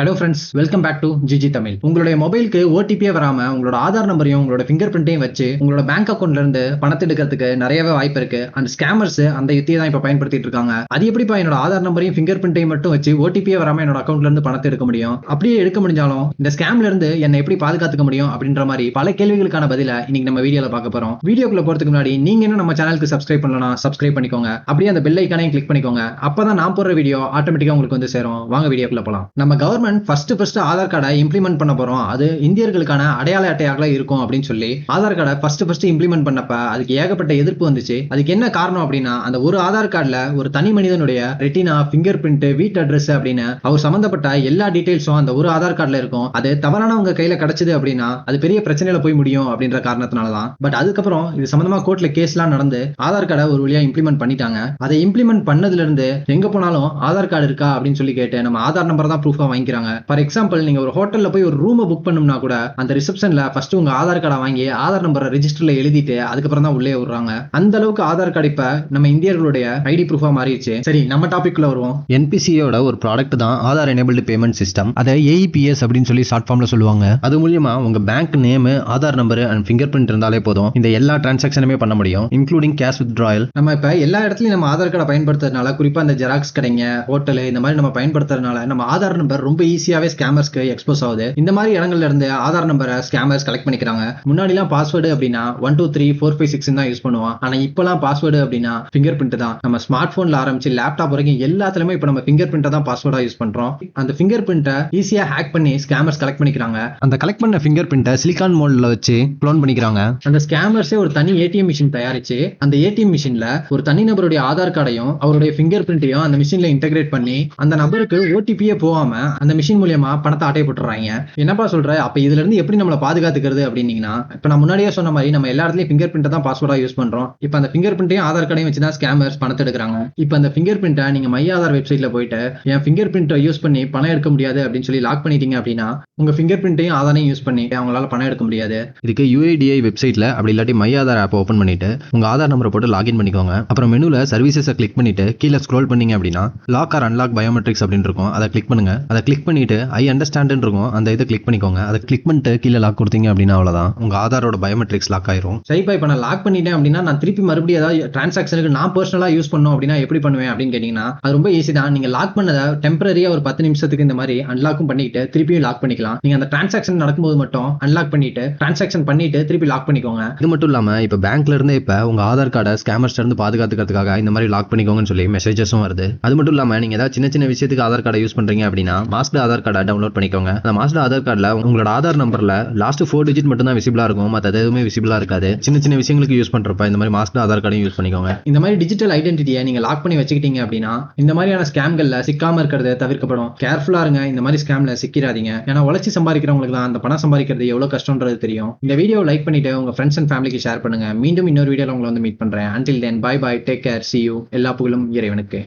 Hello friends, welcome back to GG Tamil. உங்களுடைய மொபைலுக்கு ஓடிபியே வராம உங்களோட ஆதார் நம்பரையும் உங்களோட ஃபிங்கர் பிரிண்ட்டையும் வச்சு உங்களோட பேங்க் அக்கௌண்ட்ல இருந்து பணத்தை எடுக்கிறதுக்கு நிறையவே வாய்ப்பு இருக்கு. அந்த ஸ்கேமர்ஸ் அந்த யுத்தியை தான் இப்ப பயன்படுத்திட்டு இருக்காங்க. அது எப்படிப்பா என்னோட ஆதார் நம்பரையும் ஃபிங்கர் பிரிண்ட்டையும் மட்டும் வச்சு ஓடிபியே வராம என்னோட அக்கௌண்ட்ல இருந்து பணத்தை எடுக்க முடியும்? அப்படியே எடுக்க முடிஞ்சாலும் இந்த ஸ்கேம்ல இருந்து என்னை எப்படி பாதுகாத்துக்க முடியும் அப்படின்ற மாதிரி பல கேள்விகளுக்கான பதில இன்னைக்கு நம்ம வீடியோல பார்க்க போறோம். வீடியோக்குள்ள போறதுக்கு முன்னாடி நீங்க இன்னும் நம்ம சேனலுக்கு சப்ஸ்கிரைப் பண்ணலாம், சப்ஸ்கிரைப் பண்ணிக்கோங்க. அப்படியே அந்த பெல் ஐக்கானையும் கிளிக் பண்ணிக்கோங்க. அப்பதான் நான் போடுற வீடியோ ஆட்டோமேட்டிக்கா உங்களுக்கு வந்து சேரும். வாங்க வீடியோக்குள்ள போலாம். நம்ம கவர்மெண்ட் ஃபர்ஸ்ட் ஆதார் கார்டை இம்ப்ளிமெண்ட் பண்ண போறோம், அது இந்தியர்களுக்கான அடையாள அட்டையாக இருக்கும் அப்படின்னு சொல்லி ஆதார் கார்டை ஃபர்ஸ்ட் இம்ப்ளிமெண்ட் பண்ணப்ப அதுக்கு ஏகப்பட்ட எதிர்ப்பு வந்துச்சு. அதுக்கு என்ன காரணம் அப்படின்னா, அந்த ஒரு ஆதார் கார்டுல ஒரு தனி மனிதனுடைய ரெட்டினா, ஃபிங்கர் பிரிண்ட், வீட்டு அட்ரஸ் அப்படின்னு அவர் சம்பந்தப்பட்ட எல்லா டீடைல்ஸும் அந்த ஒரு ஆதார் கார்டுல இருக்கும். அது தவறான உங்க கையில கிடைச்சது அப்படின்னா அது பெரிய பிரச்சனையில போய் முடியும் அப்படின்ற காரணத்தினாலதான். பட் அதுக்கப்புறம் இது சம்பந்தமா கோர்ட்ல கேஸ்லாம் நடந்து ஆதார் கார்டை ஒரு வழியா இம்ப்ளிமெண்ட் பண்ணிட்டாங்க. அதை இம்ப்ளிமெண்ட் பண்ணதுல இருந்து எங்க போனாலும் ஆதார் கார்டு இருக்கா அப்படின்னு சொல்லி கேட்டு நம்ம ஆதார் நம்பர் தான் ப்ரூஃபா வாங்கிக்கிறாங்க. ஃபார் எக்ஸாம்பிள், நீங்க ஒரு ஹோட்டல்ல போய் ஒரு ரூம் புக் பண்ணணும்னா கூட அந்த ரிசப்ஷன்ல ஃபர்ஸ்ட் உங்க ஆதார் கார்டை வாங்கி ஆதார் நம்பரை ரெஜிஸ்டர்ல எழுதிட்டு அதுக்கப்புறம் தான் உள்ளே விடுறாங்க. அந்த அளவுக்கு ஆதார் கார்டு இப்ப நம்ம இந்தியர்களுடைய ஐடி ப்ரூஃபா மாறிடுச்சு. சரி, நம்ம டாபிக்ல வருவோம். என்பிசியோட ஒரு ப்ராடக்ட் தான் ஆதார் எனேபிள்டு பேமெண்ட் சிஸ்டம். அதை ஏஇபிஎஸ் அப்படின்னு சொல்லி ஷார்ட் ஃபார்ம்ல சொல்லுவாங்க. அது மூலியமா உங்க bank name, Aadhaar number and finger print இருந்தாலே போதும் இந்த எல்லா டிரான்சாக்ஷனுமே பண்ண முடியும், இன்க்ளூடிங் கேஷ் வித்ட்ராயல். நம்ம இப்ப எல்லா இடத்துலயும் நம்ம ஆதார் கார்டை பயன்படுத்துறதுனால, குறிப்பா இந்த ஜெராக்ஸ் கடைங்க, ஹோட்டல் இந்த மாதிரி நம்ம பயன்படுத்துறதுனால நம்ம ஆதார் நம்பர் ரொம்ப ஈஸியாவே ஸ்கேமர்ஸ்க்கு எக்ஸ்போஸ் ஆகுது. இந்த மாதிரி இடங்கள்ல இருந்து ஆதார் நம்பரை ஸ்கேமர்ஸ் கலெக்ட் பண்ணிக்கிறாங்க. முன்னாடி எல்லாம் பாஸ்வேர்டு அப்படின்னா 1 2 3 4 5 6 தான் யூஸ் பண்ணுவோம். ஆனா இப்பெல்லாம் பாஸ்வேர்டு அப்படின்னா ஃபிங்கர் பிரிண்ட் தான். நம்ம ஸ்மார்ட் போன்ல ஆரம்பிச்சு லேப்டாப் வரைக்கும் எல்லாத்துலயுமே இப்ப நம்ம ஃபிங்கர் பிரிண்ட் தான் பாஸ்வேர்டா யூஸ் பண்றோம். அந்த ஃபிங்கர் பிரிண்ட்டை ஈஸியா ஹேக் பண்ணி ஸ்கேமர்ஸ் கலெக்ட் பண்ணிக்கிறாங்க. அந்த கலெக்ட் பண்ண ஃபிங்கர் பிரிண்ட்டை சிலிகான் மோல்ட்ல வச்சு க்ளோன் பண்ணிக்கிறாங்க. அந்த ஸ்கேமர்ஸே ஒரு தனி ஏடிஎம் மிஷின் தயாரிச்சு அந்த ஏடிஎம் மிஷின்ல ஒரு தனி நபருடைய ஆதார் கார்டையும் அவருடைய ஃபிங்கர் பிரிண்ட்டையும் அந்த மிஷின்ல இன்டெகிரேட் பண்ணி அந்த நபருக்கு ஓடிபியே போகாம அந்த மிஷின் மூலியமா பணத்தை ஆட்டை போட்டுறாங்க. என்னப்பா சொல்ற, அப்ப இதுல இருந்து எப்படி நம்மள பாதுகாத்துக்கிறது அப்படின்னீங்கன்னா, இப்ப நான் முன்னாடியே சொன்ன மாதிரி நம்ம எல்லா இடத்துலயும் ஃபிங்கர் பிரிண்ட் தான் பாஸ்வேர்டா யூஸ் பண்றோம். இப்ப அந்த ஃபிங்கர் பிரிண்ட்டையும் ஆதார் கார்டையும் வச்சு தான் ஸ்கேமர்ஸ் பணத்தை எடுக்கிறாங்க. இப்ப அந்த ஃபிங்கர் பிரிண்ட்டை நீங்க மை ஆதார் வெப்சைட்ல போயிட்டு என் ஃபிங்கர் பிரிண்ட்டை யூஸ் பண்ணி பணம் எடுக்க முடியாது அப்படின்னு சொல்லி லாக் பண்ணிட்டீங்க அப்படின்னா உங்க ஃபிங்கர் பிரிண்ட்டையும் ஆதாரையும் யூஸ் பண்ணி அவங்களால பணம் எடுக்க முடியாது. இதுக்கு யுஐடிஐ வெப்சைட்ல அப்படி இல்லாட்டி மை ஆதார் ஆப் ஓபன் பண்ணிட்டு உங்க ஆதார் நம்பரை போட்டு லாகின் பண்ணிக்கோங்க. அப்புறம் மெனுல சர்வீசஸை கிளிக் பண்ணிட்டு கீழே ஸ்க்ரோல் பண்ணீங்க அப்படின்னா லாக் ஆர் அன்லாக் பயோமெட்ரிக்ஸ் அப்படின்னு இருக்கும். அதை கிளிக் பண்ணுங்க. அதை கிளிக் பண்ணிட்டு ஐ அண்டர்ஸ்டாண்ட் இருக்கும், அந்த இதை கிளிக் பண்ணிக்கோங்க. அதை கிளிக் பண்ணிட்டு கீழே லாக் கொடுத்தீங்க அப்படின்னா அவ்வளவுதான், உங்க ஆதாரோட பயோமெட்ரிக்ஸ் லாக் ஆயிரும். சரிப்பா, இப்ப நான் லாக் பண்ணிட்டேன் அப்படின்னா நான் திருப்பி மறுபடியும் ஏதாவது டிரான்சாக்ஷனுக்கு நான் பர்சனலா யூஸ் பண்ணணும் அப்படின்னா எப்படி பண்ணுவேன் அப்படின்னு கேட்டீங்கன்னா, அது ரொம்ப ஈஸி தான். நீங்க லாக் பண்ணதை டெம்பரரியா ஒரு 10 நிமிஷத்துக்கு இந்த மாதிரி அன்லாக்கும் பண்ணிட்டு திருப்பியும் லாக் பண்ணிக்கலாம். நீங்க அந்த டிரான்சாக்ஷன் நடக்கும்போது மட்டும் அன்லாக் பண்ணிட்டு டிரான்சாக்ஷன் பண்ணிட்டு திருப்பி லாக் பண்ணிக்கோங்க. இது மட்டும் இல்லாம இப்ப பேங்க்ல இருந்து இப்ப உங்க ஆதார் கார்டை ஸ்கேமர்ஸ் இருந்து பாதுகாத்துக்கிறதுக்காக இந்த மாதிரி லாக் பண்ணிக்கோங்கன்னு சொல்லி மெசேஜஸும் வருது. அது மட்டும் இல்லாம நீங்க ஏதாவது சின்ன சின்ன விஷயத்துக்கு ஆதார் கார்டை யூஸ் பண்றீங்க அப்படின்னா மாஸ்க்டு ஆதார் கார்டை டவுன்லோட் பண்ணிக்கோங்க. அந்த மாஸ்க்டு ஆதார் கார்டுல உங்களோட ஆதார் நம்பர்ல லாஸ்ட் 4 டிஜிட் மட்டும் தான் விசிபிளா இருக்கும், மற்ற எதுவுமே விசிபிளா இருக்காது. சின்ன சின்ன விஷயங்களுக்கு யூஸ் பண்றப்ப இந்த மாதிரி மாஸ்க்டு ஆதார் கார்டையும் யூஸ் பண்ணிக்கோங்க. இந்த மாதிரி டிஜிட்டல் ஐடென்டிட்டியை நீங்க லாக் பண்ணி வச்சுக்கிட்டீங்க அப்படின்னா இந்த மாதிரியான ஸ்கேம்கள்ல சிக்காம இருக்கிறது தவிர்க்கப்படும். கேர்ஃபுல்லா இருங்க, இந்த மாதிரி ஸ்கேம்ல சிக்கிறாதீங்க. ஏன்னா உழைச்சி சம்பாதிக்கிறவங்களுக்கு தான் அந்த பணம் சம்பாதிக்கிறது எவ்வளவு கஷ்டம்ன்றது தெரியும். இந்த வீடியோ லைக் பண்ணிட்டு உங்க ஃப்ரெண்ட்ஸ் அண்ட் ஃபேமிலிக்கு ஷேர் பண்ணுங்க. மீண்டும் இன்னொரு வீடியோல உங்களை வந்து மீட் பண்றேன். Until then, bye bye, take care, see you. எல்லா புகழும் இறைவனுக்கு.